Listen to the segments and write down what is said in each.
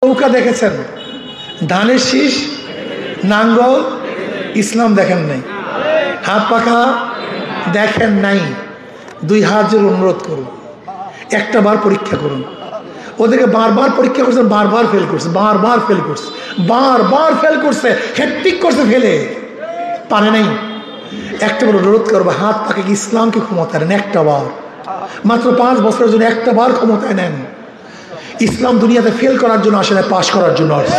নৌকা দেখেছেন, ধানের শীষ, নাঙ্গল, ইসলাম দেখেন নাই, হাত পাখা দেখেন নাই। 2 হাত জোর অনুরোধ করুন, একটা বার পরীক্ষা করুন। ওদেরকে বারবার পরীক্ষা করছে, বারবার ফেল করছে, বারবার ফেল করছে, বারবার ফেল করছে, হ্যাট্রিক করছে, ফেলে পারে নাই। একটা বার অনুরোধ করবো, হাত পাখা কি ইসলামকে ক্ষমতায় নেন একটা বার, মাত্র 5 বছরের জন্য একটা বার ক্ষমতায় নেন। ইসলাম দুনিয়াতে ফেল করার জন্য আসে না, পাশ করার জন্য আসে।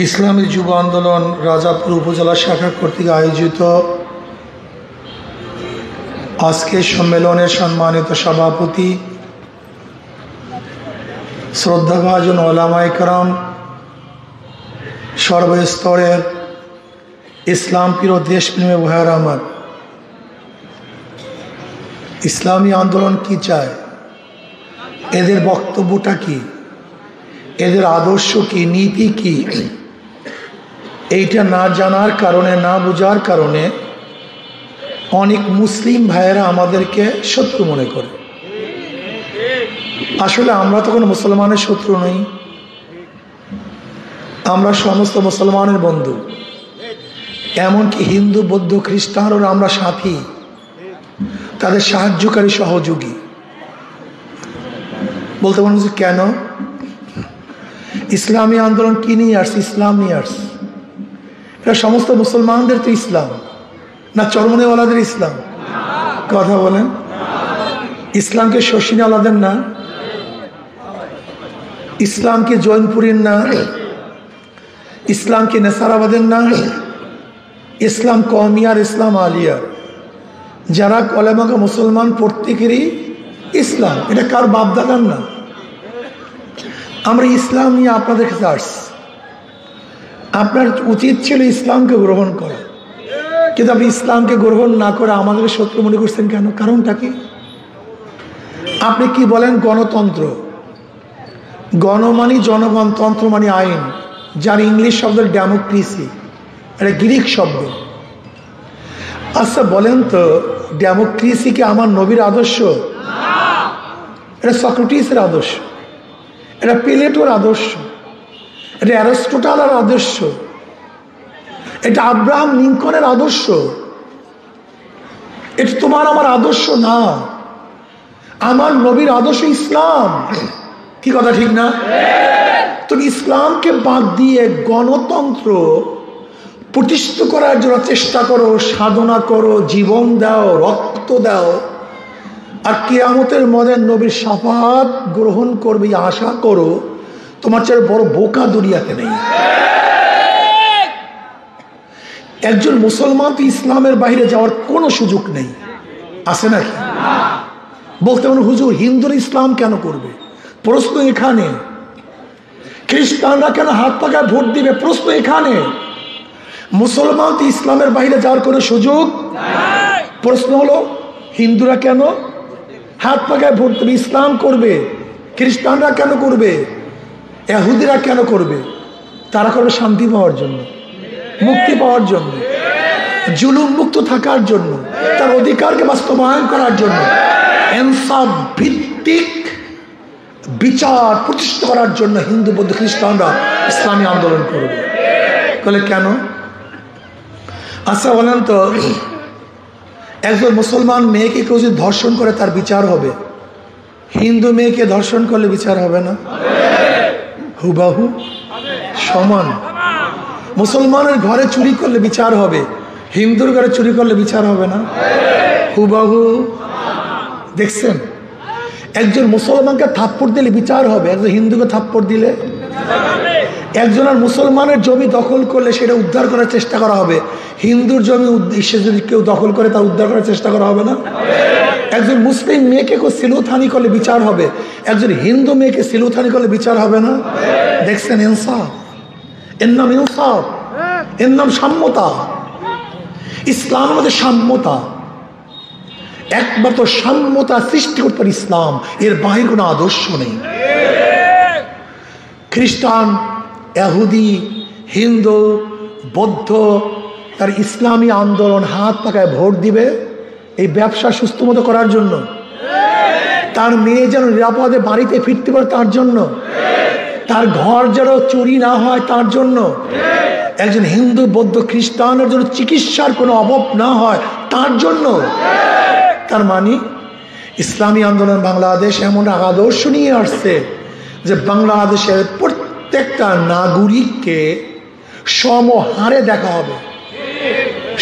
ইসলামী যুব আন্দোলন রাজাপুর উপজেলা শাখা কর্তৃক আয়োজিত আজকের সম্মেলনের সম্মানিত সভাপতি শ্রদ্ধাভাজন ওলামায়ে কেরাম, সর্বস্তরের ইসলাম প্রিয় দেশপ্রেমী ভাইয়েরা আমার, ইসলামী আন্দোলন কি চায়, এদের বক্তব্যটা কি, এদের আদর্শ কি, নীতি কি, এইটা না জানার কারণে, না বোঝার কারণে অনেক মুসলিম ভাইয়েরা আমাদেরকে শত্রু মনে করে। আসলে আমরা তো কোনো মুসলমানের শত্রু নই, আমরা সমস্ত মুসলমানের বন্ধু, এমনকি হিন্দু, বৌদ্ধ, খ্রিস্টানরা আমরা সাথী, তাদের সাহায্যকারী, সহযোগী। বলতে পারেন যে কেন ইসলামী আন্দোলন কি নিয়ে আসছে? ইসলাম নিয়ে আসছে। এটা সমস্ত মুসলমানদের তো ইসলাম না, চরমনেওয়ালাদের ইসলাম? কথা বলেন। ইসলামকে শশিনাওয়ালাদের না, ইসলামকে জৈনপুরীর না, ইসলামকে নেসারাবাদের না, ইসলাম কওমিয়ার, ইসলাম আলিয়ার, যারা কলেমাকে মুসলমান প্রত্যেকেরই ইসলাম। এটা কার বাপদাদার না। আমরা ইসলাম নিয়ে আপনাদের কাছে আসছি, আপনার উচিত ছিল ইসলামকে গ্রহণ করা, কিন্তু আপনি ইসলামকে গ্রহণ না করে আমাদের শত্রু মনে করছেন কেন? কারণটা কি? আপনি কি বলেন? গণতন্ত্র। গণ মানে জনগণ, তন্ত্র মানে আইন, যার ইংলিশ শব্দ ডেমোক্রেসি, এটা গ্রিক শব্দ। আচ্ছা বলেন তো, ডেমোক্রেসি কি আমার নবীর আদর্শ? এটা সক্রেটিসের আদর্শ, এটা প্লেটোর আদর্শ, এটা অ্যারিস্টটলের আদর্শ, এটা আব্রাহাম লিঙ্কনের আদর্শ। এটা তোমার আমার আদর্শ না। আমার নবীর আদর্শ ইসলাম। কি কথা ঠিক না? তো ইসলামকে বাদ দিয়ে গণতন্ত্র প্রতিষ্ঠিত করার জন্য চেষ্টা করো, সাধনা করো, জীবন দাও, রক্ত দাও, আর কিয়ামতের মধ্যে নবীর শাফাত গ্রহণ করবে আশা করো। তোমার চেয়ে বড় বোকা দুনিয়াতে নেই। একজন মুসলমান তো ইসলামের বাইরে যাওয়ার কোনো সুযোগ নেই, আছে নাকি? বলতে পারেন হুজুর হিন্দুরা ইসলাম কেন করবে? প্রশ্ন এখানে। খ্রিস্টানরা কেন হাত পাকায় ভোট দিবে? প্রশ্ন এখানে। মুসলমান তো ইসলামের বাইরে যাওয়ার কোনো সুযোগ। প্রশ্ন হলো হিন্দুরা কেন হাত পাকায় ভোট দেবে, ইসলাম করবে? খ্রিস্টানরা কেন করবে? ইহুদিরা কেন করবে? তারা করবে শান্তি পাওয়ার জন্য, মুক্তি পাওয়ার জন্য, জুলুম মুক্ত থাকার জন্য, তার অধিকারকে বাস্তবায়ন করার জন্য, ইনসাফ ভিত্তিক বিচার প্রতিষ্ঠা করার জন্য হিন্দু, বৌদ্ধ, খ্রিস্টানরা ইসলামী আন্দোলন করবে। বলে কেন? আচ্ছা বলেন তো, একজন মুসলমান মেয়েকে কেউ যদি ধর্ষণ করে তার বিচার হবে, হিন্দু মেয়েকে ধর্ষণ করলে বিচার হবে না? হুবাহু সমান। মুসলমানের ঘরে চুরি করলে বিচার হবে, হিন্দুর ঘরে চুরি করলে বিচার হবে না? হুবাহু। দেখছেন, একজন মুসলমানকে থাপ্পড় দিলে বিচার হবে, একজন হিন্দুকে থাপ্পড় দিলে। একজনের মুসলমানের জমি দখল করলে সেটা উদ্ধার করার চেষ্টা করা হবে, হিন্দুর জমি যদি কেউ দখল করে তা উদ্ধার করার চেষ্টা করা হবে না? একজন মুসলিম মেয়েকে কেউ সিলুথানি করলে বিচার হবে, একজন হিন্দু মেয়েকে সিলুথানি করলে বিচার হবে না? দেখছেন, ইনসাফ। এর নাম ইনসাফ, এর নাম সাম্যতা। ইসলাম আমাদের সাম্যতা। একবার তো সাম্যতা সৃষ্টি করতে পারে ইসলাম, এর বাহির কোনো আদর্শ নেই। খ্রিস্টান, ইহুদি, হিন্দু, বৌদ্ধ তার ইসলামী আন্দোলন হাত পাকায় ভোট দিবে এই ব্যবসা সুস্থ মতো করার জন্য। তার মেয়ে যেন নিরাপদে বাড়িতে ফিরতে পারে তার জন্য, তার ঘর যেন চুরি না হয় তার জন্য, একজন হিন্দু বৌদ্ধ খ্রিস্টানের জন্য চিকিৎসার কোনো অভাব না হয় তার জন্য। তার মানে ইসলামী আন্দোলন বাংলাদেশ এমন আদর্শ নিয়ে আসছে যে বাংলাদেশের প্রত্যেকটা নাগরিককে সমহারে দেখা হবে,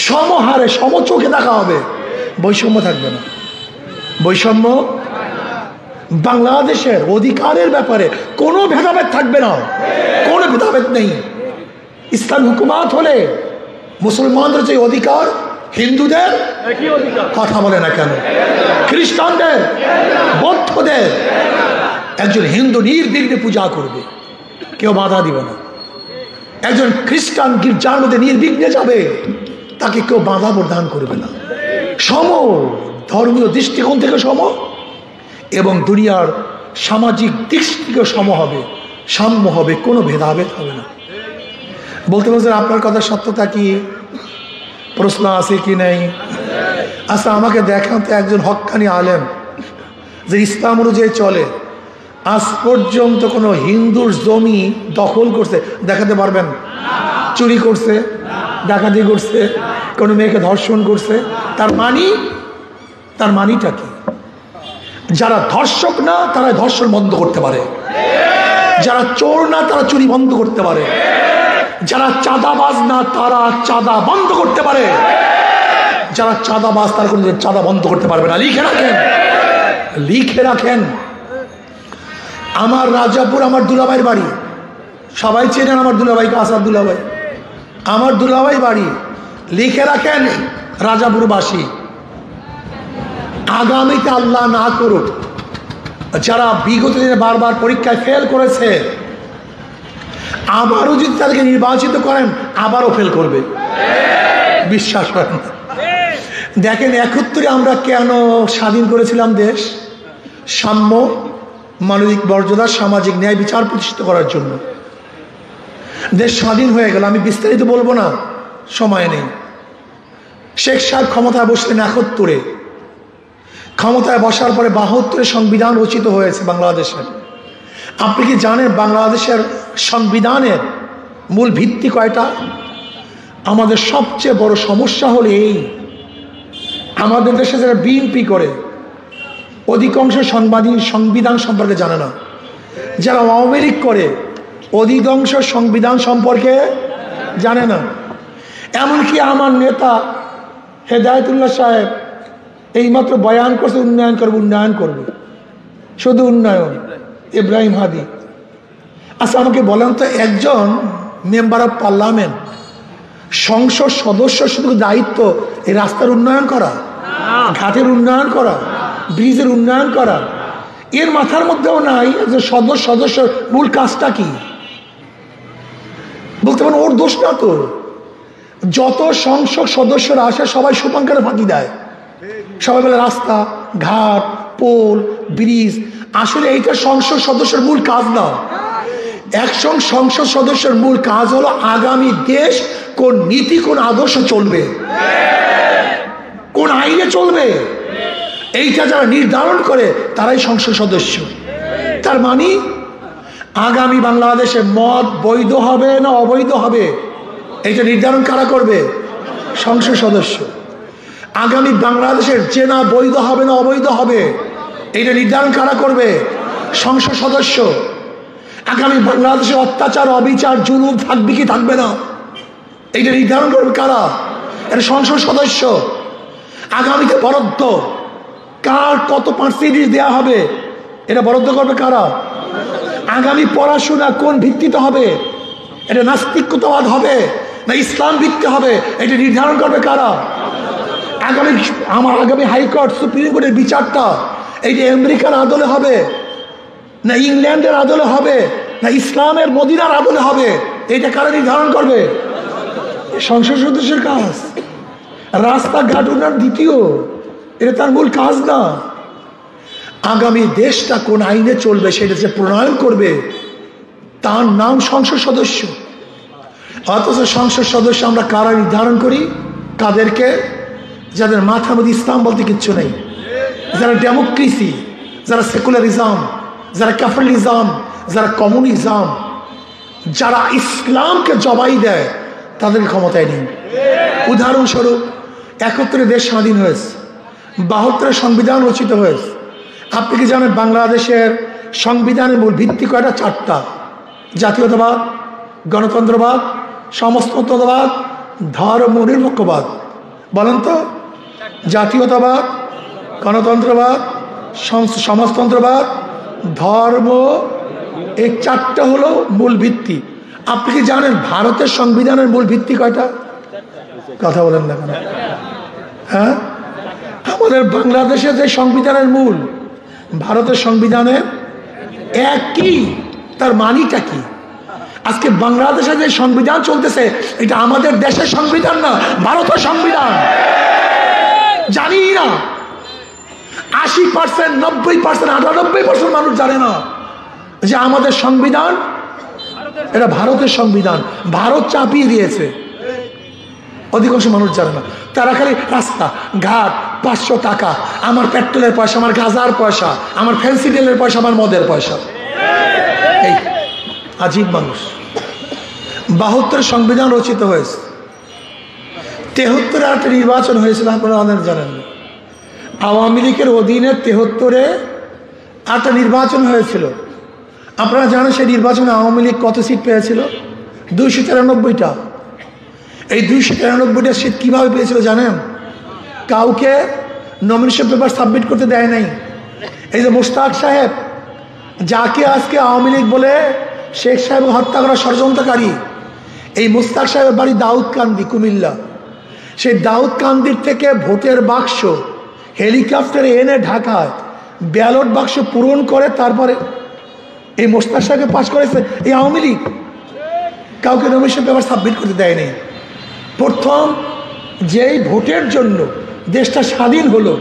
সমহারে সমচোখে দেখা হবে, বৈষম্য থাকবে না। বৈষম্য বাংলাদেশের অধিকারের ব্যাপারে কোনো ভেদাভেদ থাকবে না, কোনো ভেদাভেদ নেই। ইসলাম হুকুমাত হলে মুসলমানদের যে অধিকার, হিন্দুদের কথা বলে না কেন, খ্রিস্টানদের, বৌদ্ধদের, একজন হিন্দু নির্বিঘ্নে পূজা করবে, কেউ বাধা দিবে না। একজন খ্রিস্টান গির্জার মধ্যে নির্বিঘ্নে যাবে, তাকে কেউ বাধা প্রদান করবে না। সম, ধর্মীয় দৃষ্টিকোণ থেকে সম এবং দুনিয়ার সামাজিক দিক থেকে সম হবে, সাম্য হবে, কোনো ভেদাভেদ হবে না। বলতে বলছেন আপনার কথা সত্যতা কি, প্রশ্ন আছে কি নেই? আচ্ছা আমাকে দেখান তো একজন হক্কানি আলেম যে ইসলাম অনুযায়ী চলে, আজ পর্যন্ত কোনো হিন্দুর জমি দখল করছে দেখাতে পারবেন? চুরি করছে, ডাকাতি করছে, কোনো মেয়েকে ধর্ষণ করছে? তার মানিটা কি? যারা ধর্ষক না তারা ধর্ষণ বন্ধ করতে পারে, যারা চোর না তারা চুরি বন্ধ করতে পারে, যারা চাঁদাবাজ না তারা চাঁদা বন্ধ করতে পারে, যারা চাঁদাবাজ তারা কোনো চাঁদা বন্ধ করতে পারবে না। লিখে রাখেন, লিখে রাখেন। আমার রাজাপুর আমার দুলাভাইয়ের বাড়ি, সবাই চেনেন আমার দুলাভাইকে, আসাদ দুলাভাই, আমার দুলাভাই বাড়ি। লিখে রাখেন রাজাপুরবাসী, আগামীতে আল্লাহ না করুক যারা বিগত দিনে বারবার পরীক্ষায় ফেল করেছে, আবারও যদি তাদেরকে নির্বাচিত করেন আবারও ফেল করবে, বিশ্বাস করেন। দেখেন 71-এ আমরা কেন স্বাধীন করেছিলাম দেশ? সাম্য, মানবিক মর্যাদা, সামাজিক ন্যায় বিচার প্রতিষ্ঠিত করার জন্য দেশ স্বাধীন হয়ে গেল। আমি বিস্তারিত বলবো না, সময় নেই। শেখ সাহেব ক্ষমতায় বসলেন 71-এ, ক্ষমতায় বসার পরে 72-এ সংবিধান রচিত হয়েছে বাংলাদেশের। আপনি কি জানেন বাংলাদেশের সংবিধানের মূল ভিত্তি কয়টা? আমাদের সবচেয়ে বড় সমস্যা হলো এই, আমাদের দেশে যারা বিএনপি করে অধিকাংশ সংবিধান সম্পর্কে জানে না, যারা আওয়ামী লীগ করে অধিকাংশ সংবিধান সম্পর্কে জানে না। এমনকি আমার নেতা হেদায়েতুল্লাহ সাহেব এইমাত্র বয়ান করছে উন্নয়ন করবে, উন্নয়ন করবে, শুধু উন্নয়ন, ইব্রাহিম হাদি। আচ্ছা আমাকে বলেন তো, একজন মেম্বার অফ পার্লামেন্ট, সংসদ সদস্য শুধু দায়িত্ব এই রাস্তার উন্নয়ন করা, ঘাটের উন্নয়ন করা, ব্রিজের উন্নয়ন করা? এর মাথার মধ্যেও নাই যে সদস্যের মূল কাজটা কি। বলতে পারেন ওর দোষ না তো, যত সংসদ সদস্যরা আসে সবাই শুভাঙ্কারে ফাঁকি দেয়, সবাই বলে রাস্তা ঘাট পোল ব্রিজ। আসলে এইটা সংসদ সদস্যের মূল কাজ না। একজন সংসদ সদস্যের মূল কাজ হলো আগামী দেশ কোন নীতি কোন আদর্শ চলবে, কোন আইনে চলবে, এইটা যারা নির্ধারণ করে তারাই সংসদ সদস্য। তার মানে আগামী বাংলাদেশে মদ বৈধ হবে না অবৈধ হবে এইটা নির্ধারণ কারা করবে? সংসদ সদস্য। আগামী বাংলাদেশের জেনা বৈধ হবে না অবৈধ হবে এইটা নির্ধারণ কারা করবে? সংসদ সদস্য। আগামী বাংলাদেশে অত্যাচার অবিচার জুলুম থাকবে কি থাকবে না এইটা নির্ধারণ করবে কারা? এটা সংসদ সদস্য। আগামীতে বরাদ্দ কার কত পার্সেন্টেজ দেওয়া হবে এটা বরাদ্দ করবে কারা? আগামী পড়াশোনা কোন ভিত্তিতে হবে, এটা নাস্তিকতাবাদ হবে না ইসলাম ভিত্তি হবে এটা নির্ধারণ করবে কারা? আগামী হাইকোর্ট সুপ্রিম কোর্টের বিচারটা এইটা আমেরিকার আদলে হবে না ইংল্যান্ডের আদলে হবে না ইসলামের মদিনার আদলে হবে এটা কারা নির্ধারণ করবে? সংসদ সদস্যের কাজ। রাস্তাঘাট উন্নয়ন দ্বিতীয়, এটা তার মূল কাজ না। আগামী দেশটা কোন আইনে চলবে সেটা যে প্রণয়ন করবে তার নাম সংসদ সদস্য। অথচ সংসদ সদস্য আমরা কারা নির্ধারণ করি? কাদেরকে? যাদের মাথার মধ্যে ইসলাম বলতে কিচ্ছু নেই, যারা ডেমোক্রেসি, যারা সেকুলারিজম, যারা ক্যাপিটালিজম, যারা কমিউনিজম, যারা ইসলামকে জবাই দেয়, তাদেরকে ক্ষমতায় নেই। উদাহরণস্বরূপ 71 দেশ স্বাধীন হয়েছে, 72 সংবিধান রচিত হয়েছে। আপনি কি জানেন বাংলাদেশের সংবিধানের মূল ভিত্তি কয়টা? 4টা। জাতীয়তাবাদ, গণতন্ত্রবাদ, সমাজতন্ত্রবাদ, ধর্মনিরপেক্ষবাদ। বলেন তো, জাতীয়তাবাদ, গণতন্ত্রবাদ, সমাজতন্ত্রবাদ, ধর্ম, এই 4টা হলো মূল ভিত্তি। আপনি কি জানেন ভারতের সংবিধানের মূল ভিত্তি কয়টা? কথা বলেন না কেন? হ্যাঁ, আমাদের বাংলাদেশের যে সংবিধানের মূল, ভারতের সংবিধানের একই। তার মানিটা কি? আজকে বাংলাদেশে যে সংবিধান চলতেছে, এটা আমাদের দেশের সংবিধান না, ভারতের সংবিধান। জানি না 80%, 90%, 98% মানুষ জানে না যে আমাদের সংবিধান এটা ভারতের সংবিধান। ভারত চাপিয়ে দিয়েছে, অধিকাংশ মানুষ জানে না। তারা খালি রাস্তা ঘাট, 500 টাকা, আমার পেট্রোলের পয়সা, আমার গাঁজার পয়সা, আমার ফ্যান্সি তেলের পয়সা, আমার মদের পয়সা। এই আজীব মানুষ। 72 সংবিধান রচিত হয়েছে, 73 একটা নির্বাচন হয়েছিল, আপনারা অনেক জানেন। আওয়ামী লীগের অধীনে 73-এ একটা নির্বাচন হয়েছিল। আপনারা জানেন সেই নির্বাচনে আওয়ামী লীগ কত সিট পেয়েছিল? 293টা। এই 293টা সিট কীভাবে পেয়েছিল জানেন? কাউকে নমিনেশন পেপার সাবমিট করতে দেয় নাই। এই যে মোশতাক সাহেব, যাকে আজকে আওয়ামী লীগ বলে, শেখ সাহেব হত্যা করা ষড়যন্ত্রকারী, এই মোশতাক সাহেবের বাড়ি দাউদকান্দি, কুমিল্লা। সেই দাউদকান্দির থেকে ভোটের বাক্স হেলিকপ্টারে এনে ঢাকায় ব্যালট বাক্স পূরণ করে তারপরে এই মোশতাক সাহেবকে পাস করেছে এই আওয়ামী লীগ। কাউকে নমিনেশন পেপার সাবমিট করতে দেয়নি। প্রথম যেই ভোটের জন্য দেশটা স্বাধীন হলো,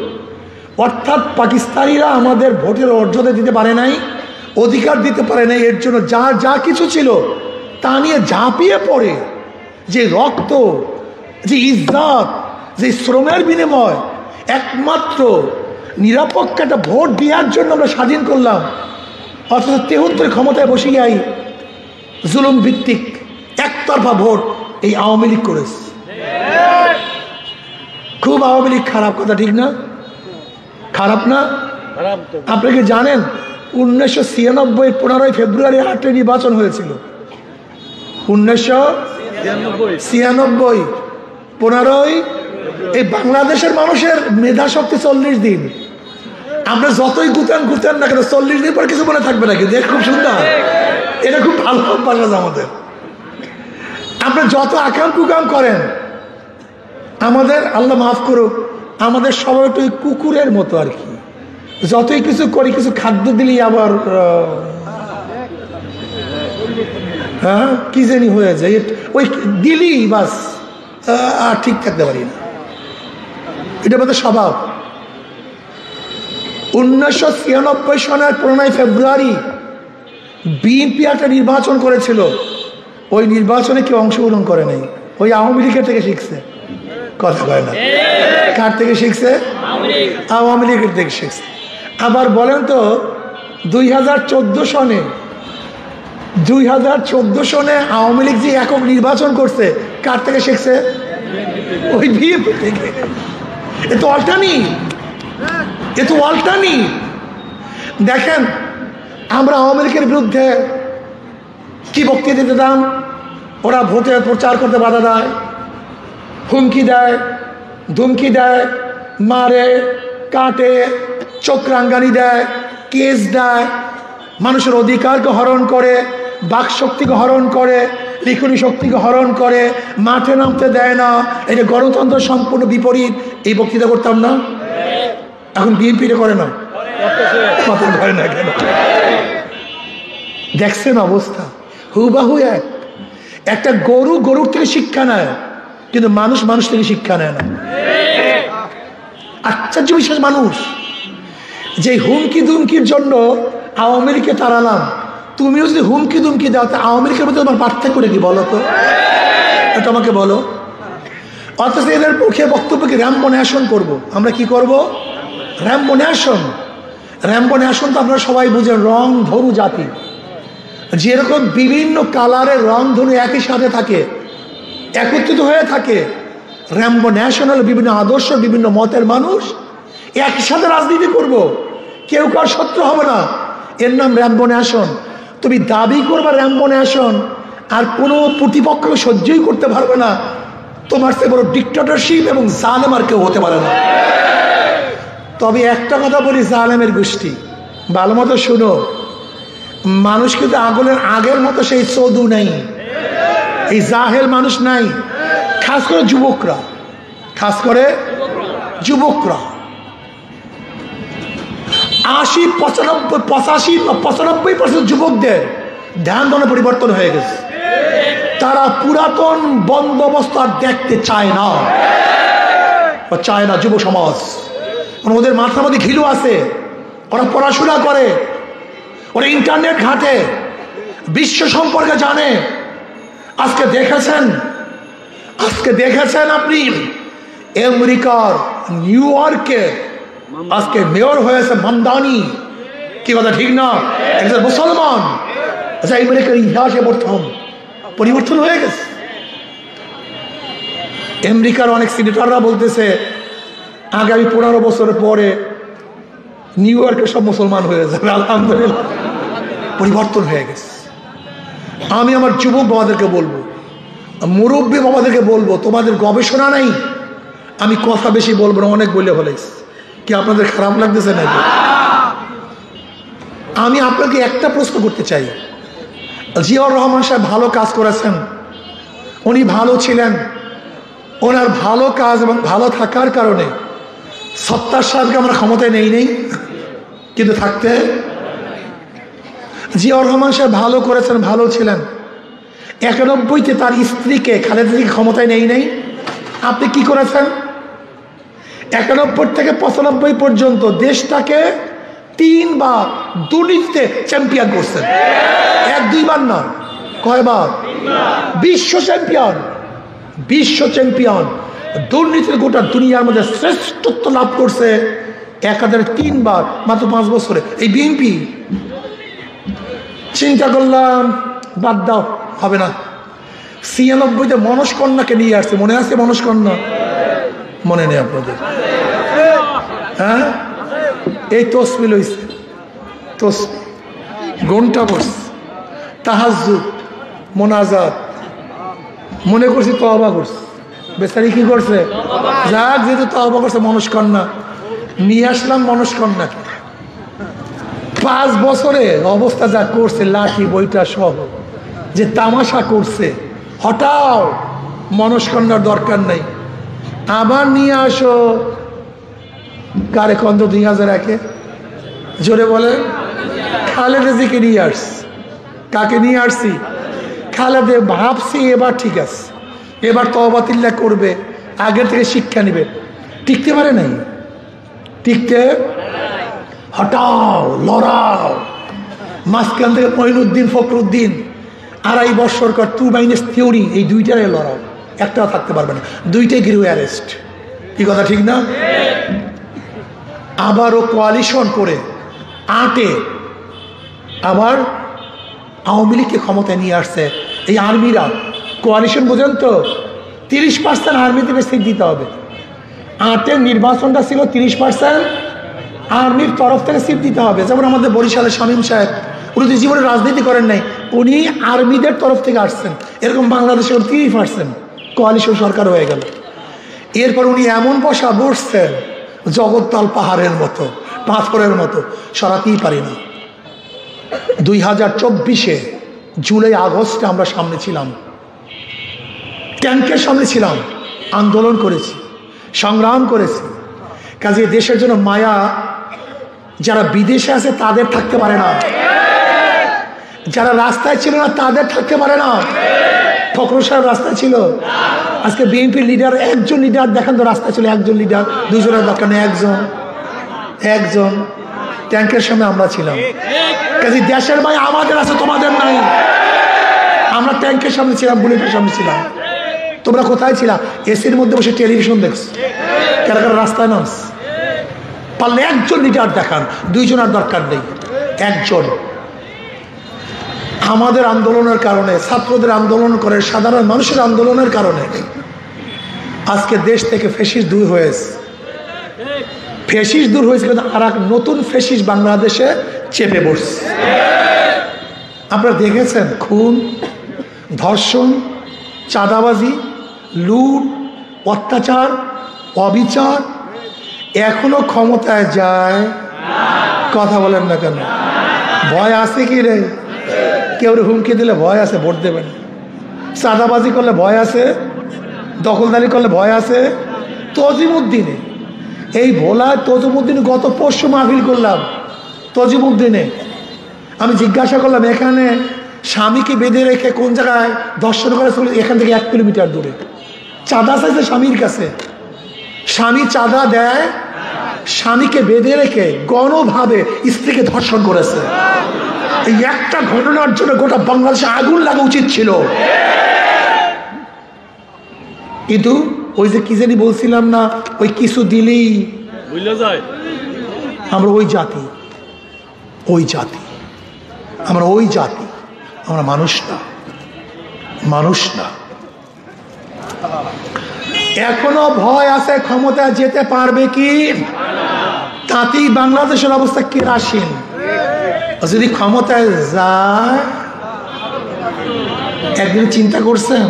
অর্থাৎ পাকিস্তানিরা আমাদের ভোটের মর্যাদা দিতে পারে নাই, অধিকার দিতে পারে নাই, এর জন্য যা যা কিছু ছিল তা নিয়ে ঝাঁপিয়ে পড়ে যে রক্ত, যে ইজ্জত, যে শ্রমের বিনিময়, একমাত্র নিরপেক্ষ একটা ভোট দেওয়ার জন্য আমরা স্বাধীন করলাম। অথচ 73 ক্ষমতায় বসে যাই জুলুম ভিত্তিক একতরফা ভোট এই আওয়ামী লীগ করেছে। খুব আওয়ামী লীগ খারাপ, কথা ঠিক না? খারাপ না? আপনি কি জানেন 1996 15 ফেব্রুয়ারি 8 নির্বাচন হয়েছিল? 1996 15 এই বাংলাদেশের মানুষের মেধা শক্তি 40 দিন। আমরা যতই ঘুরতেন না কেন, 40 দিন পর কিছু মনে থাকবে না। কিন্তু খুব সুন্দর, এটা খুব ভালো অভ্যাস আমাদের। আপনি যত আকাম কুকাম করেন, আমাদের আল্লাহ মাফ করুক, আমাদের সবাই একটু কুকুরের মতো আর কি। যতই কিছু করি, কিছু খাদ্য দিলেই আবার হ্যাঁ কি জানি হয়ে যায়, ওই দিলি বাস আর ঠিক থাকতে পারি না। এটা আমাদের স্বভাব। 1996 সনের 15 ফেব্রুয়ারি বিএনপি একটা নির্বাচন করেছিল। ওই নির্বাচনে কেউ অংশগ্রহণ করে নাই, ওই আওয়ামী লীগের থেকে শিখছে। কথা কয় না? কার থেকে শিখছে? আওয়ামী লীগের থেকে শিখছে। আবার বলেন তো 2014 সনে আওয়ামী লীগ যে একক নির্বাচন করছে, কার থেকে শিখছে? ওই বিএনপি থেকে। এ তো অল্টানি। দেখেন, আমরা আওয়ামী লীগের বিরুদ্ধে কি বক্তৃতা দিতাম, ওরা ভোটে প্রচার করতে বাধা দেয়, হুমকি দেয়, ধুমকি দেয়, মারে, কাটে, চোখরাঙ্গানি দেয়, কেস দেয়, মানুষের অধিকারকে হরণ করে, বাক শক্তিকে হরণ করে, লিখনি শক্তিকে হরণ করে, মাঠে নামতে দেয় না। এটা গণতন্ত্র সম্পূর্ণ বিপরীত। এই বক্তৃতা করতাম না? এখন বিএনপিটা করে না, কথা করে না কেন? দেখছেন অবস্থা হুবাহু এক। একটা গরুর থেকে শিক্ষা নেয়, কিন্তু মানুষ থেকে শিক্ষা নেয় না। আশ্চর্য বিশেষ মানুষ। যে হুমকি দুমকির জন্য আওয়ামী লীগকে তাড়ালাম, তুমিও যদি হুমকি দুমকি দাও, তা আওয়ামী লীগের মধ্যে তোমার পার্থক্য কি বলো তো? এটা আমাকে বলো। অথচ এদের মুখে বক্তব্যকে র্যাম্বো ন্যাশন করবো। আমরা কি করব? Rambo nation. র্যাম্বো ন্যাশন তো আপনারা সবাই বুঝেন, রং ধনু জাতি। যেরকম বিভিন্ন কালারের রং ধনু একই সাথে থাকে, একত্রিত হয়ে থাকে, র্যাম্বো ন্যাশন হলো বিভিন্ন আদর্শ, বিভিন্ন মতের মানুষ একই সাথে রাজনীতি করব, কেউ কার শত্রু হবে না, এর নাম র্যাম্বো ন্যাশন। তুমি দাবি করবা র্যাম্বো ন্যাশন, আর কোনো প্রতিপক্ষকে সহ্যই করতে পারবে না, তোমার সে বড় ডিক্টেটরশিপ এবং জালেম আর কেউ হতে পারে না। তবে একটা কথা বলি, জালেমের গোষ্ঠী ভালো মতো শুনো, মানুষ কিন্তু আগের মতো সেই চৌধু নেই, এই জাহেল মানুষ নাই, খাস করে যুবকরা, খাস করে যুবকরা 85-85% যুবকদের ধ্যান ধারণা পরিবর্তন হয়ে গেছে। তারা পুরাতন বন্দোবস্ত আর দেখতে চায় না, যুব সমাজ। ওদের মাথার মধ্যে ঘিলু আছে, ওরা পড়াশোনা করে, ওরা ইন্টারনেট ঘাটে, বিশ্ব সম্পর্কে জানে। আজকে দেখেছেন আপনি আমেরিকার নিউ ইয়র্কে আজকে মেয়র হয়েছে মামদানি, কি কথা ঠিক না? একজন মুসলমান, আচ্ছা আমেরিকার ইতিহাসে প্রথম পরিবর্তন হয়ে গেছে। আমেরিকার অনেক সিনেটররা বলতেছে আগামী 15 বছরের পরে নিউ ইয়র্কে সব মুসলমান হয়ে যাবে। আলহামদুলিল্লাহ, পরিবর্তন হয়ে গেছে। আমি আমার যুবক বাবাদেরকে বলবো, মুরব্বী বাবাদেরকে বলবো, তোমাদের গবেষণা নাই, আমি কথা বেশি বলবো না, অনেক বলে ফেলেছি। কি আপনাদের খারাপ লাগতেছে নাকি? আমি আপনাকে একটা প্রশ্ন করতে চাই। জিয়াউর রহমান সাহেব ভালো কাজ করেছেন, উনি ভালো ছিলেন, ওনার ভালো কাজ এবং ভালো থাকার কারণে সত্তার সাহেবকে আমরা ক্ষমতায় নেই, কিন্তু থাকতে জিয়াউর রহমান সাহেব ভালো করেছেন, ভালো ছিলেন। 91-তে তার স্ত্রীকে খালেদা জিয়াকে ক্ষমতায় নেই। আপনি কি করেছেন? 91 থেকে 95 পর্যন্ত দেশটাকে 3 বার দুর্নীতিতে চ্যাম্পিয়ন করছেন। 1-2 বার না, কয়বার? বিশ্ব চ্যাম্পিয়ন দুর্নীতির গোটা দুনিয়ার মধ্যে শ্রেষ্ঠত্ব লাভ করছে 1003 বার মাত্র 5 বছরে। এই বিএনপি চিন্তা করলাম বাদ দাও, হবে না। 96-তে মনস্কন্যাকে নিয়ে আসছে, মনে আছে মনস্কন্যা? মনে নেই আপনাদের? হ্যাঁ, এই তসবিল হইছে, ঘন্টা বসছে, তাহাজ্জুদ, মোনাজাত, মনে করছি তওবা করছে, বেচারি কি করছে? যাক, যেহেতু তওবা করছে, মনস্কন্যা নিয়ে আসলাম। মনস্কন্যাকে 5 বছরে অবস্থা যা করছে, লাঠি বইটা সহ যে তামাশা করছে, হটাও, মনস্কন্যার দরকার নাই, আবার নিয়ে আসো। কারে কন্দ 2001-এ জোরে বলেন? খালেদা জিকে নিয়ে আসছি। কাকে নিয়ে আসছি? খালেদা। ভাবছি এবার ঠিক আছে, এবার তওবা তিল্লা করবে, আগের থেকে শিক্ষা নিবে। টিকতে পারে নাই, হটাও, লড়াও। মাঝখান থেকে মঈনুদ্দিন, ফখরুদ্দিন 2.5 বছর কর 2 থিওরি, এই দুইটারে লড়াও, একটাও থাকতে পারবে না, দুইটাই গৃহ অ্যারেস্ট। কি কথা ঠিক না? আবারও কোয়ালিশন করে 8-এ আবার আওয়ামী লীগকে ক্ষমতায় নিয়ে আসছে এই আর্মিরা। কোয়ালিশন বোঝেন তো? 30% আর্মিতে সিট দিতে হবে। 8-এর নির্বাচনটা ছিল 30% আর্মির তরফ থেকে সিট দিতে হবে। যেমন আমাদের বরিশালের শামীম সাহেব, উনি তো জীবনে রাজনীতি করেন নাই, উনি আর্মিদের তরফ থেকে আসছেন। এরকম বাংলাদেশে 30% কোয়ালিশন সরকার হয়ে গেল। এরপর উনি এমন বসছেন জগদ্দল পাহাড়ের মতো, পাথরের মতো, সরাতেই পারি না। 2024-এ জুলাই আগস্টে আমরা সামনে ছিলাম, ট্যাঙ্কের সামনে ছিলাম, আন্দোলন করেছি, সংগ্রাম করেছি। কাজে দেশের জন্য মায়া যারা বিদেশে আছে তাদের থাকতে পারে না, যারা রাস্তায় ছিল না তাদের থাকতে পারে না। ফখরুল সাহেব রাস্তায় ছিল, আজকে বিএনপির লিডার, একজন লিডার দেখেন তো রাস্তায় ছিল, একজন লিডার, 2 জনের দরকার নেই, একজন। ট্যাঙ্কের সামনে আমরা ছিলাম। কাজে দেশের ভাই আমাদের আছে, তোমাদের নাই। আমরা ট্যাঙ্কের সামনে ছিলাম, বুলেটের সামনে ছিলাম। তোমরা কোথায় ছিলা? এসির মধ্যে বসে টেলিভিশন দেখছো, কারা কারা রাস্তায় নামস। পারলে একজন লিডার দেখান, দুইজন আর দরকার নেই, একজন। আমাদের আন্দোলনের কারণে, ছাত্রদের আন্দোলন করে, সাধারণ মানুষের আন্দোলনের কারণে আজকে দেশ থেকে ফ্যাসিস্ট দূর হয়েছে। ফ্যাসিস্ট দূর হয়েছে, কিন্তু আর এক নতুন ফ্যাসিস্ট বাংলাদেশে চেপে বসছে। আপনারা দেখেছেন খুন, ধর্ষণ, চাঁদাবাজি, লুট, অত্যাচার, অবিচার। এখনো ক্ষমতায় যায়, কথা বলেন না কেন? ভয় আছে কি রে? কেউ হুমকি দিলে ভয় আছে, ভোট দেবেন। চাঁদাবাজি করলে ভয় আছে, দখলদারি করলে ভয় আছে। তজিমুদ্দিনে, এই ভোলায় তজিমুদ্দিনে গত পরশু মাহফিল করলাম। তজিমুদ্দিনে আমি জিজ্ঞাসা করলাম, এখানে স্বামীকে বেঁধে রেখে কোন জায়গায় দর্শন করে চলে, এখান থেকে 1 কিলোমিটার দূরে চাঁদা চাইছে স্বামীর কাছে। স্বামী চাঁদা দেয়, স্বামীকে বেঁধে রেখে গণভাবে স্ত্রীকে ধর্ষণ করেছে। এই একটা ঘটনার জন্য গোটা বাংলাদেশে আগুন লাগা উচিত ছিল। কিন্তু ওই যে কি জানি বলছিলাম না, ওই কিছু দিলেই আমরা ওই জাতি, ওই জাতি, আমরা ওই জাতি, আমরা মানুষ না, মানুষ না। এখনো ভয় আছে ক্ষমতায় যেতে পারবে কি, তাতেই বাংলাদেশের অবস্থা কেরাসিন। যদি ক্ষমতায় যায়, একদিন চিন্তা করছেন,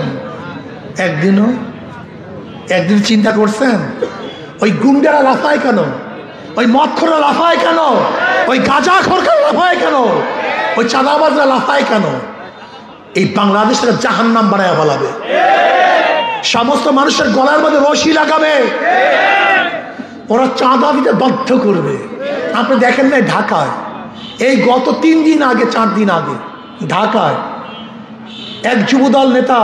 একদিন চিন্তা করছেন ওই গুন্ডারা লাফায় কেন, ওই মদখোররা লাফায় কেন, ওই গাঁজাখোররা লাফায় কেন, ওই চাঁদাবাজরা লাফায় কেন? এই বাংলাদেশের জাহান্নাম বানায় ফেলাবে, সমস্ত মানুষের গলার মধ্যে রশি লাগাবে, ওরা চাঁদা দিতে বাধ্য করবে। আপনি দেখেন না ঢাকায় এই গত 3 দিন আগে, 4 দিন আগে ঢাকায় এক যুবদল নেতা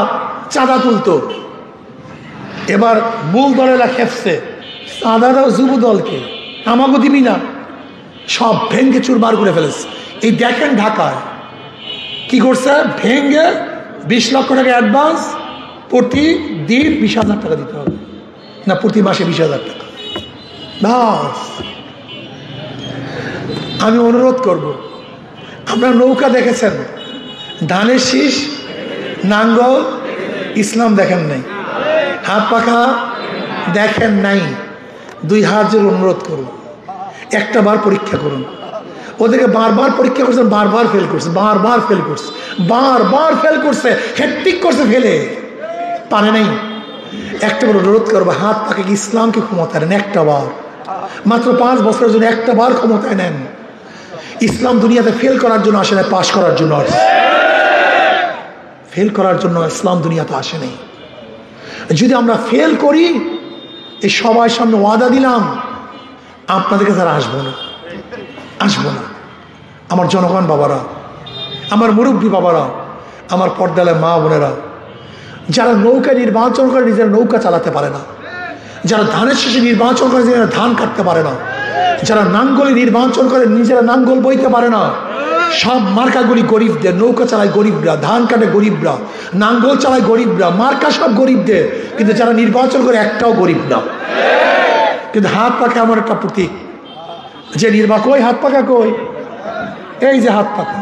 চাঁদা তুলতো। এবার মূল দলেরা খেপছে, চাঁদা দাও যুবদলকে, আমাকে দিবি না, সব ভেঙ্গে চুরমার করে ফেলেছে। এই দেখেন ঢাকায় কি করছে, ভেঙ্গে 20 লক্ষ টাকা অ্যাডভান্স, প্রতিদিন 20,000 টাকা দিতে হবে, না প্রতি মাসে 20,000 টাকা। বাস, আমি অনুরোধ করব, আপনারা নৌকা দেখেছেন, ধানের শীষ, নাঙ্গল, ইসলাম দেখেন নাই, হাত পাখা দেখেন নাই। 2 হাত জোর অনুরোধ করুন, একটা বার পরীক্ষা করুন। ওদেরকে বারবার পরীক্ষা করছেন, বারবার ফেল করছে, বারবার ফেল করছে, বারবার ফেল করছে, হেট্রিক করছে, ফেলে পারে নাই। একটা বার অনুরোধ করবো, হাত পাকে কি ইসলামকে ক্ষমতায় নেন, একটা বার, মাত্র 5 বছরের জন্য একটা বার ক্ষমতায় নেন। ইসলাম দুনিয়াতে ফেল করার জন্য আসে না, পাশ করার জন্য আসে। ফেল করার জন্য ইসলাম দুনিয়াতে আসে নাই। যদি আমরা ফেল করি, এই সবার সামনে ওয়াদা দিলাম, আপনাদের কাছে আর আসবো না, আসবো না। আমার জনগণ বাবারা, আমার মুরব্বী বাবারা, আমার পর্দালের মা বোনেরা, যারা নৌকা নির্বাচন করে নিজেরা নৌকা চালাতে পারে না, যারা ধানের শীষে নির্বাচন করে নিজেরা ধান কাটতে পারে না, যারা নাঙ্গলে নির্বাচন করে নিজেরা নাঙ্গল বইতে পারে না, সব মার্কাগুলি গরিবদের। নৌকা চালায় গরিবরা, ধান কাটে গরিবরা, নাঙ্গল চালায় গরিবরা, মার্কা সব গরিবদের। কিন্তু যারা নির্বাচন করে একটাও গরিব না। কিন্তু হাত পাখা আমার একটা প্রতীক, যে নির্বাচন, কই হাত পাখা কই, এই যে হাত পাখা,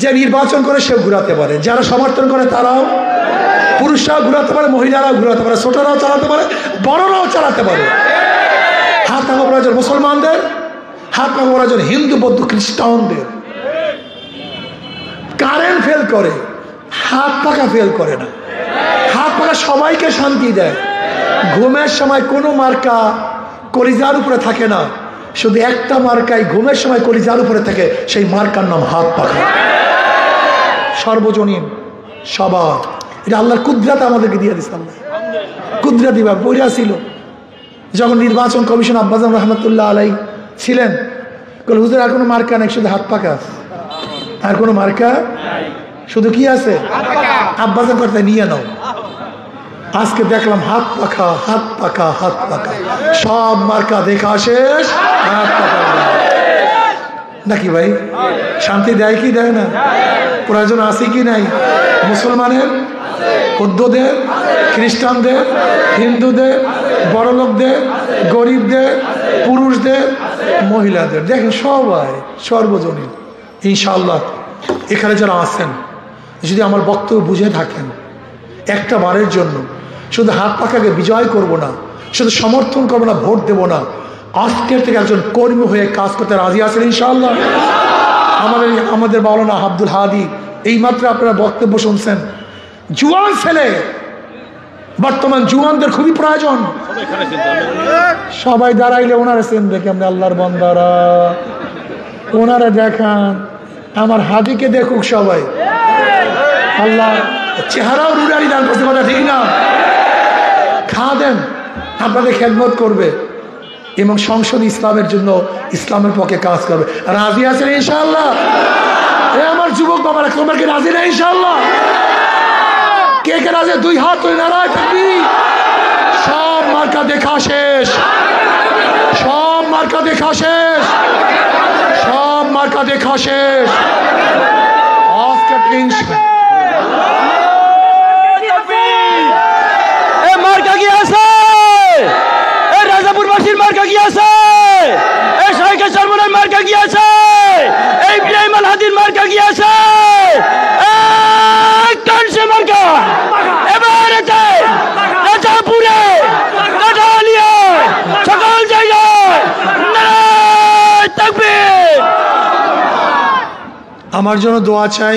যে নির্বাচন করে সেও ঘুরাতে পারে, যারা সমর্থন করে তারাও, পুরুষরাও ঘুরাতে পারে, মহিলারাও ঘুরাতে পারে, ছোটরাও চালাতে পারে, বড়রাও চালাতে পারে। হাত পাখা প্রয়োজন মুসলমানদের, হাত পাখা প্রয়োজন হিন্দু, বৌদ্ধ, খ্রিস্টানদের। কারেন্ট ফেল করে, হাত পাখা ফেল করে না। হাত পাখা সবাইকে শান্তি দেয়। ঘুমের সময় কোনো মার্কা কলিজার উপরে থাকে না, শুধু একটা মার্কাই ঘুমের সময় কলিজার উপরে থাকে, সেই মার্কার নাম হাত পাখা। সর্বজনীন, সবার, এটা আল্লাহর কুদরত আমাদেরকে দিয়ে দিচ্ছে। আল্লাহ কুদরত দিবা বইরা ছিল। যখন নির্বাচন কমিশন আব্বাজান রহমতুল্লাহ আলাই ছিলেন, বলে হুজুর আর কোনো মার্কা নেই, শুধু হাত পাখা, আর কোনো মার্কা, শুধু কি আছে, আব্বাজান করতে নিয়ে নাও। আজকে দেখলাম হাত পাখা, হাত পাখা, হাত পাখা, সব মার্কা দেখা শেষ, হাত পাখা। নাকি ভাই শান্তি দেয় কি দেয় না? প্রয়োজন আছে কি নাই? মুসলমানের, বৌদ্ধদের, খ্রিস্টানদের, হিন্দুদের, বড় লোকদের, গরিবদের, পুরুষদের, মহিলাদের। দেখেন সবাই সর্বজনীন। ইনশাআল্লাহ এখানে যারা আছেন, যদি আমার বক্তব্য বুঝে থাকেন, একটা বারের জন্য শুধু হাত পাখাকে বিজয় করব না, শুধু সমর্থন করবো না, ভোট দেব না, আজকের থেকে একজন কর্মী হয়ে কাজ করতে রাজি আছেন ইনশাআল্লাহ? আমাদের মাওলানা আব্দুল হাদি এইমাত্র আপনারা বক্তব্য শুনছেন। জুয়ান ছেলে, বর্তমান জুয়ানদের খুবই প্রয়োজন। সবাই দাঁড়াইলে ওনারা চিনবে কেমন? আল্লাহর বান্দারা, ওনারা দেখান, আমার হাদিকে দেখুক সবাই। আল্লাহ চেহারাও রুডারি দান করতে, কথা ঠিক না? খাদেন আপনাদের খেদমত করবে এবং সংসদ ইসলামের জন্য, ইসলামের পক্ষে কাজ করবে। রাজি আছেন ইনশাআল্লাহ? আমার যুবক বাবারা, তোমার কি রাজি না ইনশাআল্লাহ? কে কে রাজি? দুই হাত তুলে নারায় তাকবীর। সব মার্কা দেখা শেষ, সব মার্কা দেখা শেষ, সব মার্কা দেখা শেষ। মার্কা কি আছে? রাজাপুরবাসীর মার্কা কি আছে? শাইখে সরমনের মার্কা কি আছে? ইব্রাহিম আল হাদির মার্কা কি আছে? কানসে মার্কা এবার আছে রাজাপুরে, কাঠালিয়া, সকল জায়গায় নারায়ে তাকবীর। আমার জন্য দোয়া চাই।